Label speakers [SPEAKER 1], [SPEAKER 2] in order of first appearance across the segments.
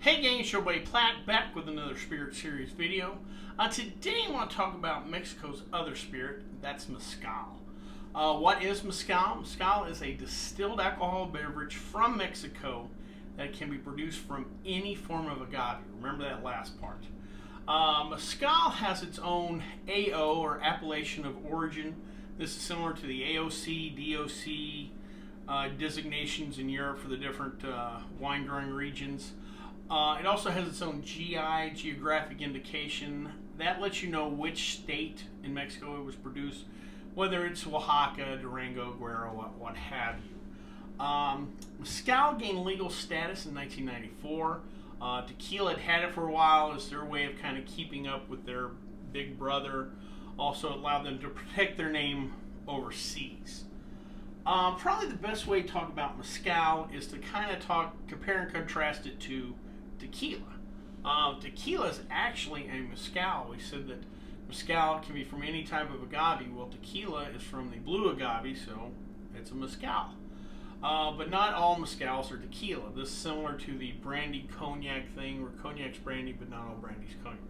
[SPEAKER 1] Hey gang, it's your boy Platt back with another Spirit Series video. Today I want to talk about Mexico's other spirit, that's Mezcal. What is Mezcal? Mezcal is a distilled alcohol beverage from Mexico that can be produced from any form of agave. Remember that last part. Mezcal has its own AO, or appellation of origin. This is similar to the AOC, DOC designations in Europe for the different wine growing regions. It also has its own GI, geographic indication. That lets you know which state in Mexico it was produced, whether it's Oaxaca, Durango, Guerrero, what have you. Mezcal gained legal status in 1994. Tequila had it for a while as their way of kind of keeping up with their big brother. Also allowed them to protect their name overseas. Probably the best way to talk about Mezcal is to kind of compare and contrast it to tequila. Tequila is actually a mezcal. We said that mezcal can be from any type of agave. Well, tequila is from the blue agave, so it's a mezcal. But not all mezcals are tequila. This is similar to the brandy cognac thing, where cognac's brandy, but not all brandy's cognac.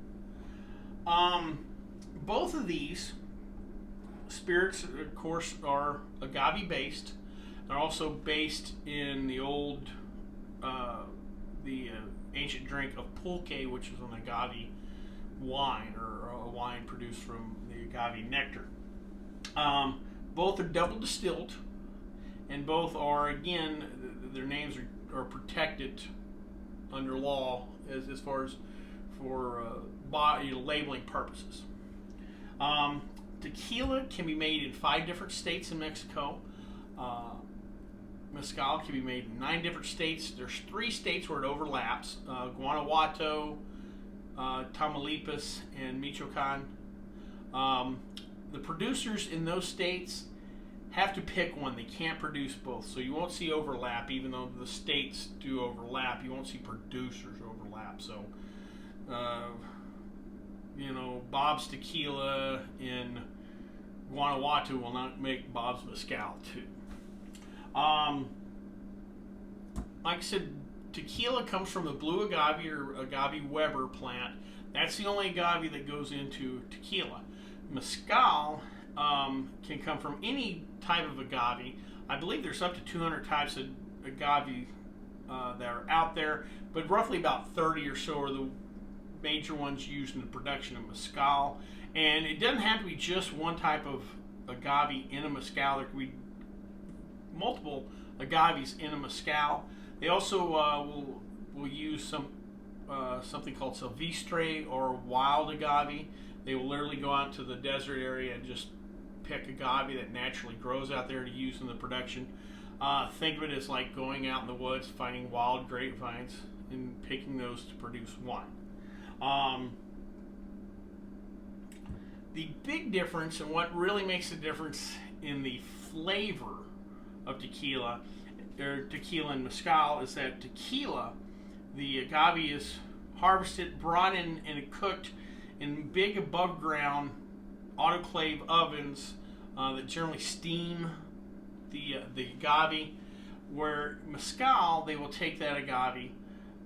[SPEAKER 1] Both of these spirits, of course, are agave based. They're also based in the old, ancient drink of pulque, which is an agave wine, or a wine produced from the agave nectar. Both are double distilled, and both are, again, their names are protected under law as far as for labeling purposes. Tequila can be made in 5 different states in Mexico. Mezcal can be made in 9 different states. There's 3 states where it overlaps: Guanajuato, Tamaulipas, and Michoacan. The producers in those states have to pick one. They can't produce both, so you won't see overlap. Even though the states do overlap, you won't see producers overlap. So, Bob's Tequila in Guanajuato will not make Bob's Mezcal too. Like I said, tequila comes from the blue agave, or agave Weber plant. That's the only agave that goes into tequila. Mezcal can come from any type of agave. I believe there's up to 200 types of agave that are out there, but roughly about 30 or so are the major ones used in the production of mezcal. And it doesn't have to be just one type of agave in a mezcal. There can be multiple agaves in a mezcal. They also will use something called silvestre, or wild agave. They will literally go out to the desert area and just pick agave that naturally grows out there to use in the production. Think of it as like going out in the woods, finding wild grapevines, and picking those to produce wine. The big difference, and what really makes a difference in the flavor of tequila, or tequila and mezcal, is that tequila, the agave is harvested, brought in, and cooked in big above ground autoclave ovens that generally steam the agave. Where mezcal, they will take that agave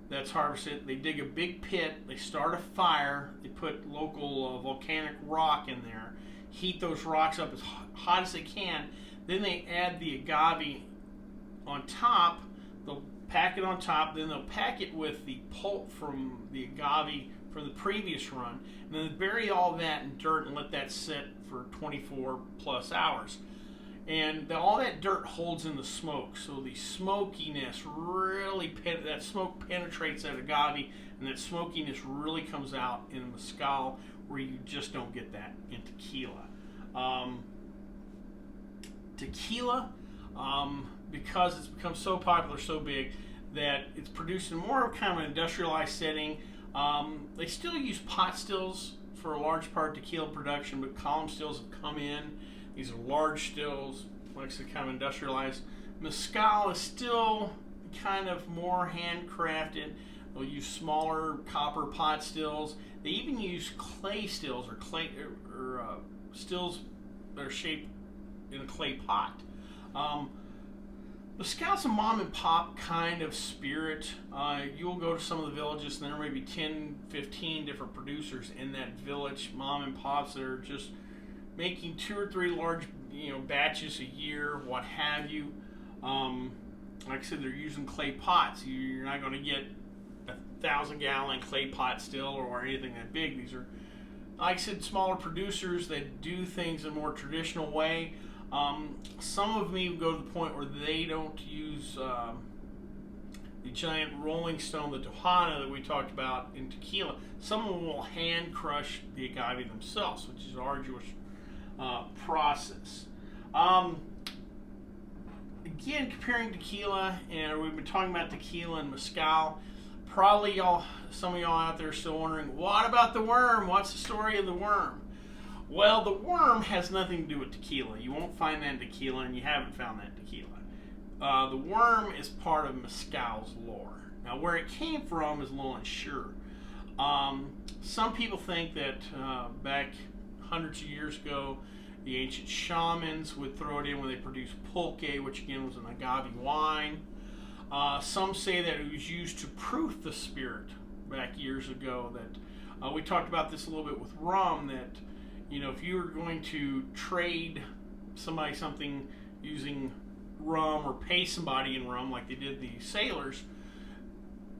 [SPEAKER 1] that's harvested, they dig a big pit, they start a fire, they put local volcanic rock in there, heat those rocks up as hot as they can, then they add the agave on top, they'll pack it on top, then they'll pack it with the pulp from the agave from the previous run, and then bury all that in dirt and let that sit for 24 plus hours. And all that dirt holds in the smoke, so the smokiness really, that smoke penetrates that agave, and that smokiness really comes out in mezcal, where you just don't get that in tequila. Tequila, because it's become so popular, so big, that it's produced in more of kind of an industrialized setting. They still use pot stills for a large part of tequila production, but column stills have come in. These are large stills, like I said, kind of industrialized. Mezcal is still kind of more handcrafted. They'll use smaller copper pot stills. They even use clay stills, or stills that are shaped in a clay pot. Mezcal's a mom and pop kind of spirit. You'll go to some of the villages and there may be 10, 15 different producers in that village, mom and pops that are just making 2 or 3 large, batches a year, what have you. Like I said, they're using clay pots. You're not going to get 1,000-gallon clay pot still or anything that big. These are, like I said, smaller producers that do things in a more traditional way. Some of them even go to the point where they don't use the giant rolling stone, the Tohana that we talked about in tequila. Some of them will hand crush the agave themselves, which is an arduous process. Again, comparing tequila, and we've been talking about tequila and mezcal. Probably some of y'all out there are still wondering, what about the worm? What's the story of the worm? Well, the worm has nothing to do with tequila. You won't find that in tequila, and you haven't found that in tequila. The worm is part of mezcal's lore. Now, where it came from is a little unsure. Some people think that back hundreds of years ago, the ancient shamans would throw it in when they produced pulque, which again was an agave wine. Some say that it was used to proof the spirit back years ago. That we talked about this a little bit with rum, that if you were going to trade somebody something using rum or pay somebody in rum like they did the sailors,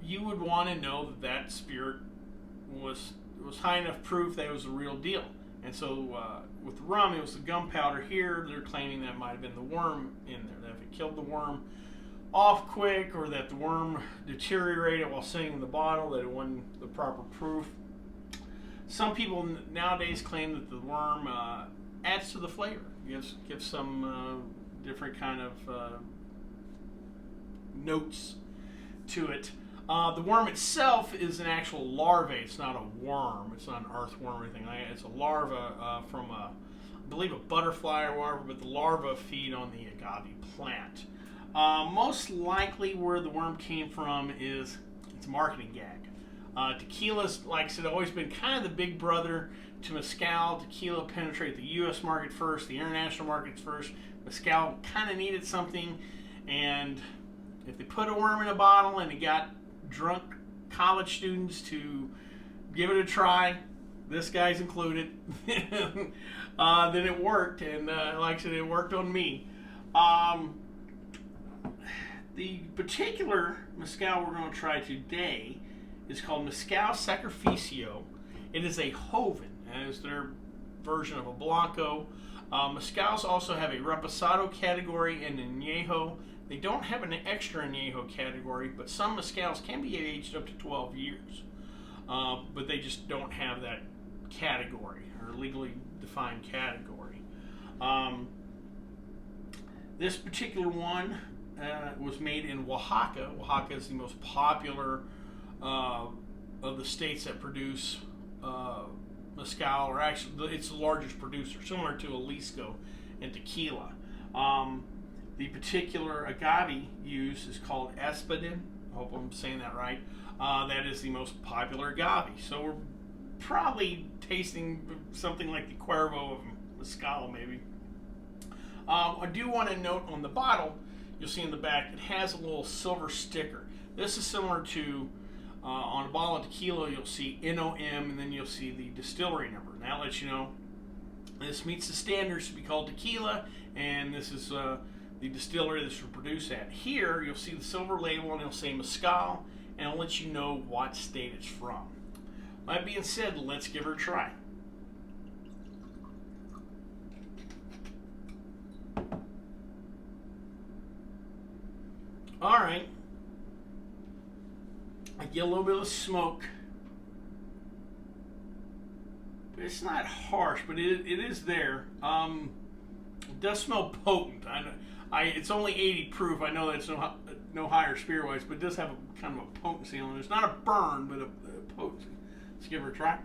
[SPEAKER 1] you would want to know that that spirit was high enough proof that it was the real deal. And so with rum, it was the gunpowder here. They're claiming that might have been the worm in there. That if it killed the worm off quick, or that the worm deteriorated while sitting in the bottle, that it wasn't the proper proof. Some people nowadays claim that the worm adds to the flavor, gives some different kind of notes to it. The worm itself is an actual larvae. It's not a worm. It's not an earthworm or anything like that. It's a larva from I believe a butterfly or whatever, but the larvae feed on the agave plant. Most likely where the worm came from is it's a marketing gag. Tequila's, like I said, always been kind of the big brother to mezcal. Tequila penetrated the U.S. market first, the international markets first. Mezcal kind of needed something, and if they put a worm in a bottle and it got drunk college students to give it a try, this guy's included, then it worked, and like I said, it worked on me. The particular mezcal we're going to try today is called Mezcal Sacrificio. It is a Joven, and it's their version of a Blanco. Mezcals also have a Reposado category and an Añejo. They don't have an extra Añejo category, but some mezcals can be aged up to 12 years. But they just don't have that category, or legally defined category. This particular one was made in Oaxaca. Oaxaca is the most popular of the states that produce mezcal, or actually it's the largest producer, similar to Jalisco and tequila. The particular agave used is called Espadin. I hope I'm saying that right. That is the most popular agave. So we're probably tasting something like the Cuervo of mezcal, maybe. I do want to note on the bottle, you'll see in the back, it has a little silver sticker. This is similar to, on a bottle of tequila, you'll see NOM, and then you'll see the distillery number. And that lets you know this meets the standards to be called tequila, and this is the distillery this was produced at. Here, you'll see the silver label, and it'll say Mezcal, and it'll let you know what state it's from. That being said, let's give her a try. Alright, I get a little bit of smoke. It's not harsh, but it is there. It does smell potent. It's only 80 proof. I know that's no higher spirit wise, but it does have a kind of a potency on it. It's not a burn, but a potency. Let's give her a try.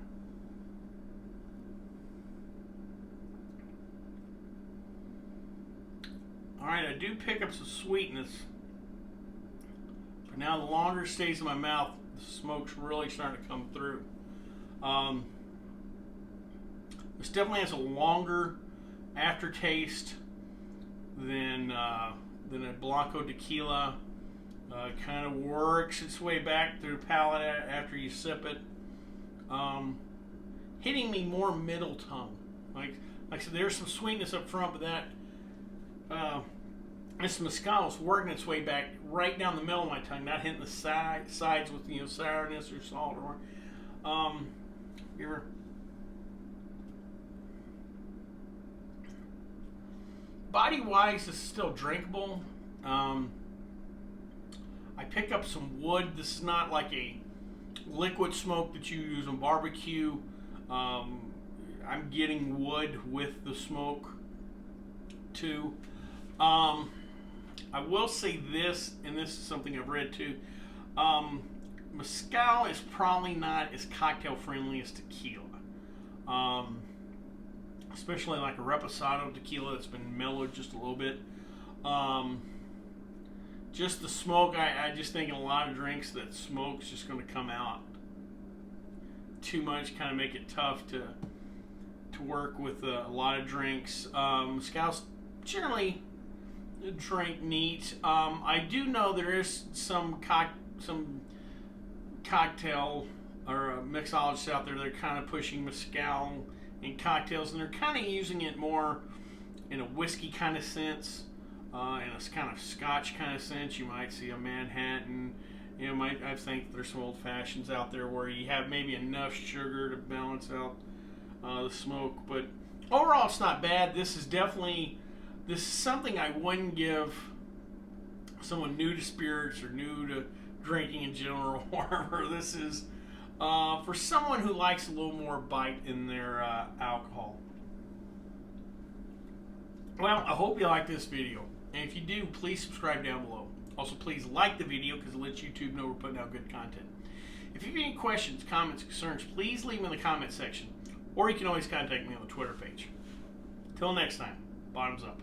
[SPEAKER 1] Alright, I do pick up some sweetness. But now the longer it stays in my mouth, the smoke's really starting to come through. This definitely has a longer aftertaste than Then a Blanco tequila kind of works its way back through the palate after you sip it. Hitting me more middle tongue. Like I said, there's some sweetness up front, but that this mezcal is working its way back right down the middle of my tongue, not hitting the sides with sourness or salt or your body wise is still drinkable. I pick up some wood. This is not like a liquid smoke that you use on barbecue. I'm getting wood with the smoke too. I will say this, and this is something I've read too. Mezcal is probably not as cocktail friendly as tequila. Especially like a reposado tequila that's been mellowed just a little bit. Just the smoke, I just think in a lot of drinks that smoke's just going to come out too much, kind of make it tough to work with a lot of drinks. Mezcal's generally drink neat. I do know there is some cocktail or mixologists out there that are kind of pushing mezcal in cocktails, and they're kind of using it more in a whiskey kind of sense, in a kind of Scotch kind of sense. You might see a Manhattan. I think there's some old fashions out there where you have maybe enough sugar to balance out the smoke. But overall, it's not bad. This is something I wouldn't give someone new to spirits or new to drinking in general. Or this is for someone who likes a little more bite in their alcohol. Well, I hope you like this video. And if you do, please subscribe down below. Also, please like the video because it lets YouTube know we're putting out good content. If you have any questions, comments, concerns, please leave them in the comment section. Or you can always contact me on the Twitter page. Till next time, bottoms up.